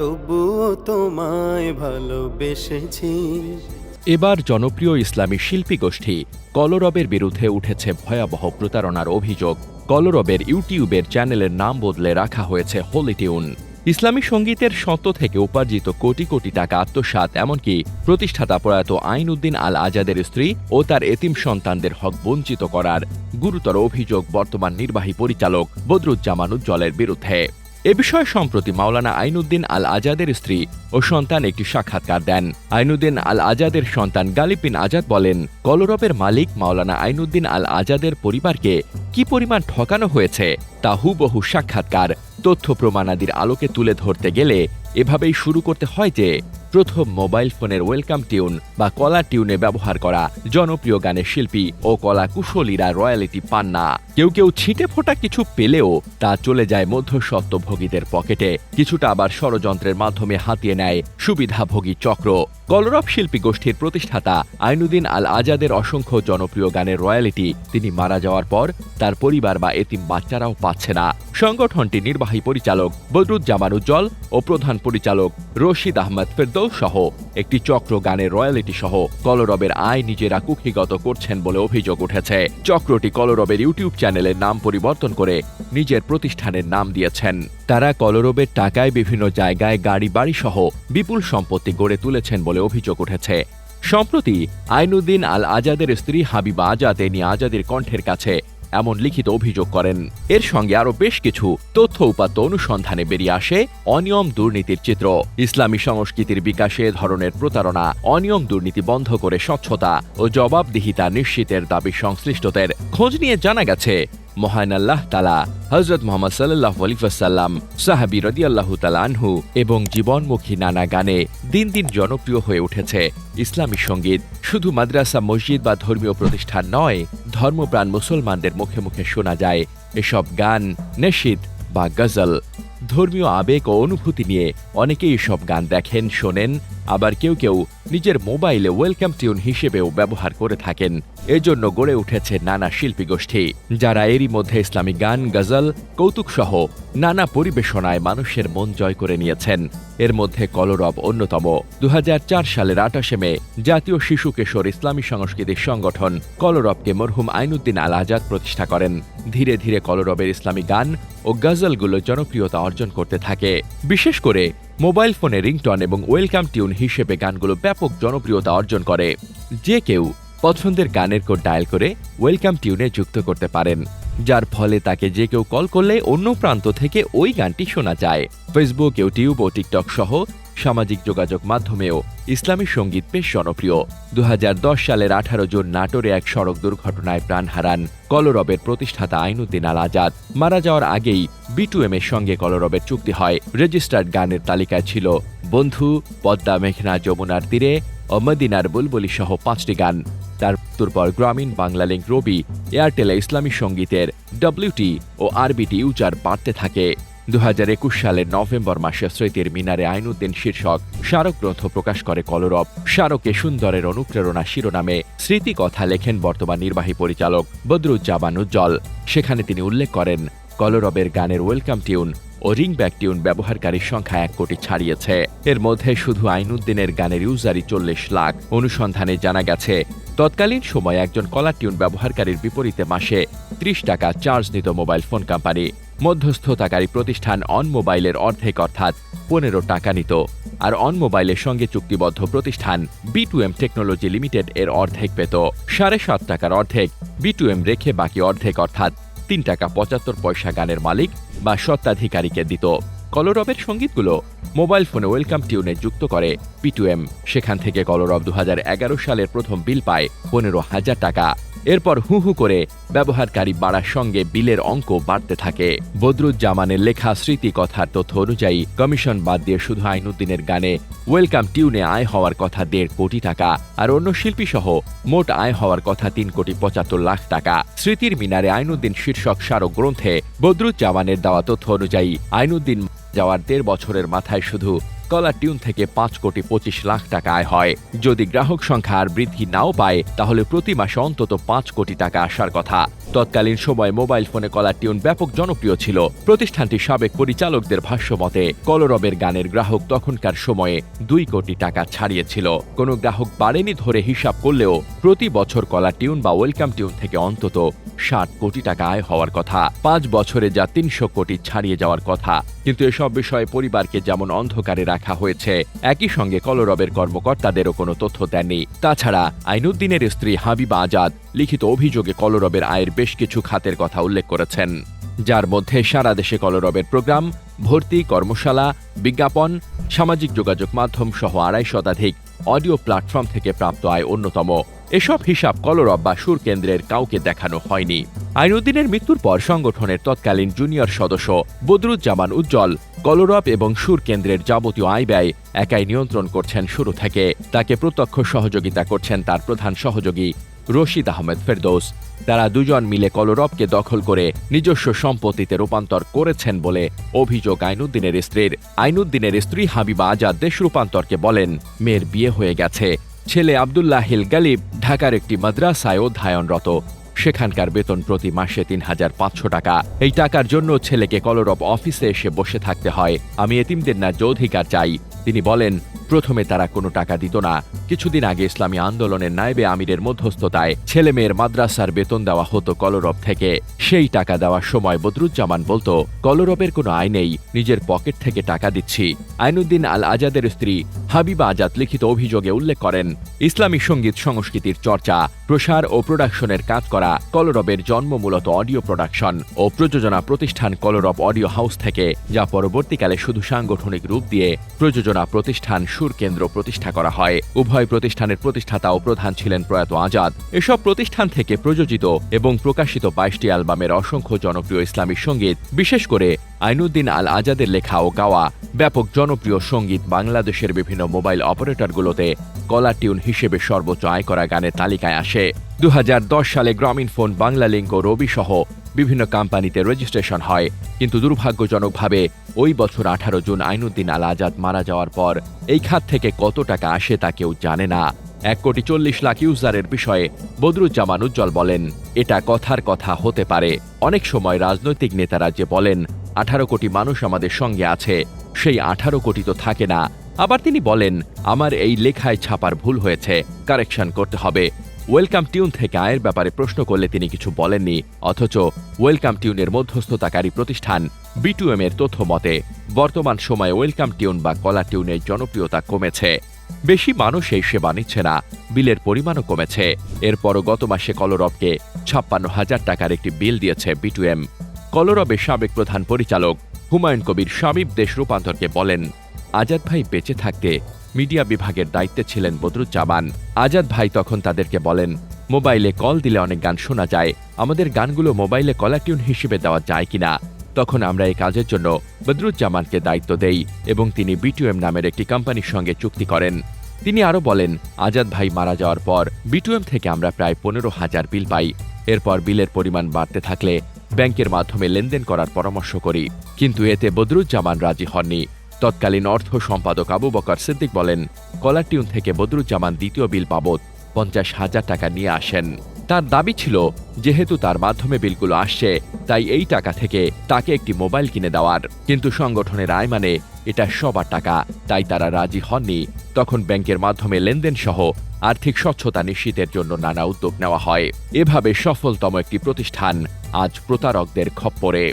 তবুও তোমায় ভালোবেসেছি। এবার জনপ্রিয় ইসলামী শিল্পী গোষ্ঠী কলরবের বিরুদ্ধে উঠেছে ভয়াবহ প্রতারণার অভিযোগ। কলরবের ইউটিউবের চ্যানেলের নাম বদলে রাখা হয়েছে হোলি টিউন। ইসলামী সঙ্গীতের শত থেকে উপার্জিত কোটি কোটি টাকা আত্মসাৎ, এমনকি প্রতিষ্ঠাতা প্রয়াত আইনউদ্দিন আল আজাদের স্ত্রী ও তার এতিম সন্তানদের হক বঞ্চিত করার গুরুতর অভিযোগ বর্তমান নির্বাহী পরিচালক বদরুজ্জামান উজ্জ্বলের বিরুদ্ধে। এ বিষয়ে সম্প্রতি মাওলানা আইনউদ্দিন আল আজাদের স্ত্রী ও সন্তান একটি সাক্ষাৎকার দেন। আইনউদ্দিন আল আজাদের সন্তান গালিব বিন আজাদ বলেন, কলরবের মালিক মাওলানা আইনউদ্দিন আল আজাদের পরিবারকে কি পরিমাণ ঠকানো হয়েছে তা হুবহু সাক্ষাৎকার তথ্য প্রমাণাদির আলোকে তুলে ধরতে গেলে এভাবেই শুরু করতে হয় যে, প্রথম মোবাইল ফোনের ওয়েলকাম টিউন বা কলার টিউনে ব্যবহার করা জনপ্রিয় গানের শিল্পী ও কলা কুশলীরা রয়্যালিটি পান না। কেউ কেউ ছিটে ফোটা কিছু পেলেও তা চলে যায় মধ্যস্বত্বভোগীদের পকেটে, কিছুটা আবার ষড়যন্ত্রের মাধ্যমে হাতিয়ে নেয় সুবিধাভোগী চক্র। কলরব শিল্পী গোষ্ঠীর প্রতিষ্ঠাতা আইনউদ্দিন আল আজাদের অসংখ্য জনপ্রিয় গানের রয়্যালিটি তিনি মারা যাওয়ার পর তার পরিবার বা এতিম বাচ্চারাও পাচ্ছে না। সংগঠনটির নির্বাহী পরিচালক বদরুজ্জামান উজ্জ্বল ও প্রধান পরিচালক রশিদ আহমদ ফেরদৌস সহ একটি চক্র গানের রয়্যালিটি সহ কলরবের আয় নিজেরা কুক্ষিগত করছেন বলে অভিযোগ উঠেছে। চক্রটি কলরবের ইউটিউব চ্যানেলের নাম পরিবর্তন করে নিজের প্রতিষ্ঠানের নাম দিয়েছেন। তারা কলরবের টাকায় বিভিন্ন জায়গায় গাড়ি বাড়ি সহ বিপুল সম্পত্তি গড়ে তুলেছেন বলে অভিযোগ উঠেছে। সম্প্রতি আইনউদ্দিন আল আজাদের স্ত্রী হাবিবা আজাদ এ নিয়ে আজাদের কণ্ঠের কাছে এমন লিখিত অভিযোগ করেন। এর সঙ্গে আরও বেশ কিছু তথ্য উপাত্ত অনুসন্ধানে বেরিয়ে আসে অনিয়ম দুর্নীতির চিত্র। ইসলামী সংস্কৃতির বিকাশে ধরনের প্রতারণা, অনিয়ম দুর্নীতি বন্ধ করে স্বচ্ছতা ও জবাবদিহিতা নিশ্চিতের দাবি সংশ্লিষ্টদের। খোঁজ নিয়ে জানা গেছে, মহান আল্লাহ তাআলা, হযরত মুহাম্মদ সাল্লাল্লাহু আলাইহি ওয়াসাল্লাম, সাহাবী রাদিয়াল্লাহু তাআলা আনহু এবং জীবনমুখী নানা গানে দিন দিন জনপ্রিয় হয়ে উঠেছে ইসলামী সঙ্গীত। শুধু মাদ্রাসা, মসজিদ বা ধর্মীয় প্রতিষ্ঠান নয়, ধর্মপ্রাণ মুসলমানদের মুখে মুখে শোনা যায় এসব গান, নশীদ বা গজল। ধর্মীয় আবেগ ও অনুভূতি নিয়ে অনেকেই এসব গান দেখেন, শোনেন, আবার কেউ কেউ নিজের মোবাইলে ওয়েলকাম টিউন হিসেবেও ব্যবহার করে থাকেন। এজন্য গড়ে উঠেছে নানা শিল্পী গোষ্ঠী, যারা এরই মধ্যে ইসলামী গান, গজল, কৌতুক সহ নানা পরিবেশনায় মানুষের মন জয় করে নিয়েছেন। এর মধ্যে কলরব অন্যতম। 2004 সালের 28 মে জাতীয় শিশু কিশোর ইসলামী সংস্কৃতির সংগঠন কলরবকে মরহুম আইনউদ্দিন আল আজাদ প্রতিষ্ঠা করেন। ধীরে ধীরে কলরবের ইসলামী গান ও গজলগুলো জনপ্রিয়তা অর্জন করতে থাকে। বিশেষ করে মোবাইল ফোনে রিংটন এবং ওয়েলকাম টিউন হিসেবে গানগুলো ব্যাপক জনপ্রিয়তা অর্জন করে। যে কেউ পছন্দের গানের কোড ডায়াল করে ওয়েলকাম টিউনে যুক্ত করতে পারেন, যার ফলে তাকে যে কেউ কল করলে অন্য প্রান্ত থেকে ওই গানটি শোনা যায়। ফেসবুক, ইউটিউব ও টিকটক সহ সামাজিক যোগাযোগ মাধ্যমেও ইসলামী সঙ্গীত বেশ জনপ্রিয়। 2010 সালের 18 জুন নাটোরে এক সড়ক দুর্ঘটনায় প্রাণ হারান কলরবের প্রতিষ্ঠাতা আইনউদ্দিন আল আজাদ। মারা যাওয়ার আগেই B2M এর সঙ্গে কলরবের চুক্তি হয়। রেজিস্টার্ড গানের তালিকায় ছিল বন্ধু, পদ্মা মেঘনা যমুনার তীরে ও মদিনার বুলবুলি সহ 5টি গান। তার মৃত্যুর পর গ্রামীণ বাংলালিংক, রবি, এয়ারটেলে ইসলামী সঙ্গীতের WT ও RBT ইউজার বাড়তে থাকে। 2021 সালের নভেম্বর মাসে স্মৃতির মিনারে আইনউদ্দিন শীর্ষক স্মারক গ্রন্থ প্রকাশ করে কলরব। স্মারকে সুন্দরের অনুপ্রেরণা শিরোনামে স্মৃতি কথা লেখেন বর্তমান নির্বাহী পরিচালক বদরুজ্জামান উজ্জ্বল। সেখানে তিনি উল্লেখ করেন, কলরবের গানের ওয়েলকাম টিউন ও রিংব্যাক টিউন ব্যবহারকারীর সংখ্যা 1 কোটি ছাড়িয়েছে। এর মধ্যে শুধু আইনউদ্দিনের গানের ইউজারই 40 লাখ। অনুসন্ধানে জানা গেছে, তৎকালীন সময়ে একজন কলার টিউন ব্যবহারকারীর বিপরীতে মাসে 30 টাকা চার্জ নিত মোবাইল ফোন কোম্পানি। মধ্যস্থতাকারী প্রতিষ্ঠান অন মোবাইলের অর্ধেক অর্থাৎ 15 টাকা নিত, আর অন মোবাইলের সঙ্গে চুক্তিবদ্ধ প্রতিষ্ঠান B2M টেকনোলজি লিমিটেড এর অর্ধেক পেত। 7.5 টাকার অর্ধেক B2M রেখে বাকি অর্ধেক অর্থাৎ 3 টাকা 75 পয়সা গানের মালিক বা স্বত্বাধিকারীকে দিত। কলরবের সঙ্গীতগুলো মোবাইল ফোনে ওয়েলকাম টিউনে যুক্ত করে B2M। সেখান থেকে কলরব 2011 সালের প্রথম বিল পায় 15,000 টাকা। এরপর হু হু করে ব্যবহারকারী বাড়ার সঙ্গে বিলের অঙ্ক বাড়তে থাকে। বদরুজ্জামানের লেখা স্মৃতি কথার তথ্য অনুযায়ী কমিশন বাদ দিয়ে শুধু আইনউদ্দিনের গানে ওয়েলকাম টিউনে আয় হওয়ার কথা 1.5 কোটি টাকা, আর অন্য শিল্পী সহ মোট আয় হওয়ার কথা 3,75 লাখ টাকা। স্মৃতির মিনারে আইনউদ্দিন শীর্ষক স্মারক গ্রন্থে বদরুজ্জামানের দেওয়া তথ্য অনুযায়ী আইনউদ্দিন যাওয়ার 1.5 বছরের মাথায় শুধু কলার টিউন থেকে 5,25 লাখ টাকা আয় হয়। যদি গ্রাহক সংখ্যা আর বৃদ্ধি নাও পায়, তাহলে প্রতি মাসে অন্তত 5 কোটি টাকা আসার কথা। তৎকালীন সময়ে মোবাইল ফোনে কলার টিউন ব্যাপক জনপ্রিয় ছিল। প্রতিষ্ঠানটির সাবেক পরিচালকদের ভাষ্যমতে কলরবের গানের গ্রাহক তখনকার সময়ে 2 কোটি টাকা ছাড়িয়েছিল। কোনো গ্রাহক বাড়েনি ধরে হিসাব করলেও প্রতি বছর কলার টিউন বা ওয়েলকাম টিউন থেকে অন্তত 60 কোটি টাকা আয় হওয়ার কথা। 5 বছরে যা 300 কোটি ছাড়িয়ে যাওয়ার কথা। কিন্তু এসব বিষয়ে পরিবারকে যেমন অন্ধকারে রাখা হয়েছে, একই সঙ্গে কলরবের কর্মকর্তাদেরও কোনো তথ্য দেননি। তাছাড়া আইনুদ্দিনের স্ত্রী হাবিবা আজাদ লিখিত অভিযোগে কলরবের আয়ের বেশ কিছু খাতের কথা উল্লেখ করেছেন, যার মধ্যে সারা দেশে কলরবের প্রোগ্রাম, ভর্তি, কর্মশালা, বিজ্ঞাপন, সামাজিক যোগাযোগ মাধ্যম সহ 250 শতাধিক অডিও প্ল্যাটফর্ম থেকে প্রাপ্ত আয় অন্যতম। এসব হিসাব কলরব বা সুর কেন্দ্রের কাউকে দেখানো হয়নি। আইনুদ্দিনের মৃত্যুর পর সংগঠনের তৎকালীন জুনিয়র সদস্য বদরুজ্জামান উজ্জ্বল কলরব এবং সুর কেন্দ্রের যাবতীয় আয় ব্যয় একাই নিয়ন্ত্রণ করছেন শুরু থেকে। তাকে প্রত্যক্ষ সহযোগিতা করছেন তার প্রধান সহযোগী রশিদ আহমেদ ফেরদৌস। তারা দুজন মিলে কলরবকে দখল করে নিজস্ব সম্পত্তিতে রূপান্তর করেছেন বলে অভিযোগ আইনুদ্দিনের স্ত্রীর। আইনুদ্দিনের স্ত্রী হাবিবা আজাদ দেশ রূপান্তরকে বলেন, মেয়ের বিয়ে হয়ে গেছে, ছেলে আব্দুল্লাহিল গালিব ঢাকার একটি মাদ্রাসায় অধ্যয়নরত। সেখানকার বেতন প্রতি মাসে 3500 টাকা। এই টাকার জন্য ছেলেকে কলরব অফিসে এসে বসে থাকতে হয়। আমি এতিমদের ন্যায্য অধিকার চাই। তিনি বলেন, প্রথমে তারা কোনো টাকা দিত না। কিছুদিন আগে ইসলামী আন্দোলনের নায়েবে আমিরের মধ্যস্থতায় ছেলে মেয়ের মাদ্রাসার বেতন দেওয়া হতো কলরব থেকে। সেই টাকা দেওয়ার সময় বদরুজ্জামান বলতো, কলরবের কোনো আয় নেই, নিজের পকেট থেকে টাকা দিচ্ছি। আইনুদ্দিন আল আজাদের স্ত্রী হাবিবা আজাদ লিখিত অভিযোগে উল্লেখ করেন, ইসলামী সঙ্গীত সংস্কৃতির চর্চা, প্রসার ও প্রোডাকশনের কাজ করা। কলরবের জন্ম মূলত অডিও প্রোডাকশন ও প্রযোজনা প্রতিষ্ঠান কলরব অডিও হাউস থেকে, যা পরবর্তীকালে শুধু সাংগঠনিক রূপ দিয়ে প্রযোজনা প্রতিষ্ঠান সুর কেন্দ্র প্রতিষ্ঠা করা হয়। উভয় প্রতিষ্ঠানের প্রতিষ্ঠাতা ও প্রধান ছিলেন প্রয়াত আজাদ। এসব প্রতিষ্ঠান থেকে প্রযোজিত এবং প্রকাশিত 22টি অ্যালবামের অসংখ্য জনপ্রিয় ইসলামী সঙ্গীত, বিশেষ করে আইনুদ্দিন আল আজাদের লেখা ও গাওয়া ব্যাপক জনপ্রিয় সঙ্গীত বাংলাদেশের বিভিন্ন মোবাইল অপারেটরগুলোতে কলার টিউন হিসেবে সর্বোচ্চ আয় করা গানের তালিকায় আসে। 2010 সালে গ্রামীণ ফোন, বাংলা লিংক ও রবি সহ বিভিন্ন কোম্পানিতে রেজিস্ট্রেশন হয়। কিন্তু দুর্ভাগ্যজনকভাবে ওই বছর 18 জুন আইনুদ্দিন আল আজাদ মারা যাওয়ার পর এই খাত থেকে কত টাকা আসে তা কেউ জানে না। 1,40,00,000 ইউজারের বিষয়ে বদরুজ্জামান উজ্জ্বল বলেন, এটা কথার কথা হতে পারে। অনেক সময় রাজনৈতিক নেতারা যে বলেন 18 কোটি মানুষ আমাদের সঙ্গে আছে, সেই 18 কোটি তো থাকে না। আবার তিনি বলেন, আমার এই লেখায় ছাপার ভুল হয়েছে, কারেকশন করতে হবে। ওয়েলকাম টিউন থেকে আয়ের ব্যাপারে প্রশ্ন করলে তিনি কিছু বলেননি। অথচ ওয়েলকাম টিউনের মধ্যস্থতাকারী প্রতিষ্ঠান B2M এর তথ্য মতে বর্তমান সময়ে ওয়েলকাম টিউন বা কলার টিউনের জনপ্রিয়তা কমেছে। বেশি মানুষ এই সেবা নিচ্ছে না, বিলের পরিমাণও কমেছে। এরপরও গত মাসে কলরবকে 56,000 টাকার একটি বিল দিয়েছে B2M। কলরবের সাবেক প্রধান পরিচালক হুমায়ুন কবির শামীম দেশ রূপান্তরকে বলেন, আজাদ ভাই বেঁচে থাকতে মিডিয়া বিভাগের দায়িত্বে ছিলেন বদরুজ্জামান। আজাদ ভাই তখন তাদেরকে বলেন, মোবাইলে কল দিলে অনেক গান শোনা যায়, আমাদের গানগুলো মোবাইলে কলার টিউন হিসেবে দেওয়া যায় কিনা। তখন আমরা এই কাজের জন্য বদরুজ্জামানকে দায়িত্ব দেই এবং তিনি B2M নামের একটি কোম্পানির সঙ্গে চুক্তি করেন। তিনি আরও বলেন, আজাদ ভাই মারা যাওয়ার পর B2M থেকে আমরা প্রায় 15,000 বিল পাই। এরপর বিলের পরিমাণ বাড়তে থাকলে ব্যাংকের মাধ্যমে লেনদেন করার পরামর্শ করি, কিন্তু এতে বদরুজ্জামান রাজি হননি। তৎকালীন অর্থ সম্পাদক আবু বকর সিদ্দিক বলেন, কলার টিউন থেকে বদরুজ্জামান দ্বিতীয় বিল বাবদ 50,000 টাকা নিয়ে আসেন। তার দাবি ছিল, যেহেতু তার মাধ্যমে বিলগুলো আসছে, তাই এই টাকা থেকে তাকে একটি মোবাইল কিনে দেওয়ার। কিন্তু সংগঠনের আয় মানে এটা সবার টাকা, তাই তারা রাজি হননি। তখন ব্যাংকের মাধ্যমে লেনদেন সহ আর্থিক স্বচ্ছতা নিশ্চিতের জন্য নানা উদ্যোগ নেওয়া হয়। এভাবে সফলতম একটি প্রতিষ্ঠান আজ প্রতারকদের খপ্পরে।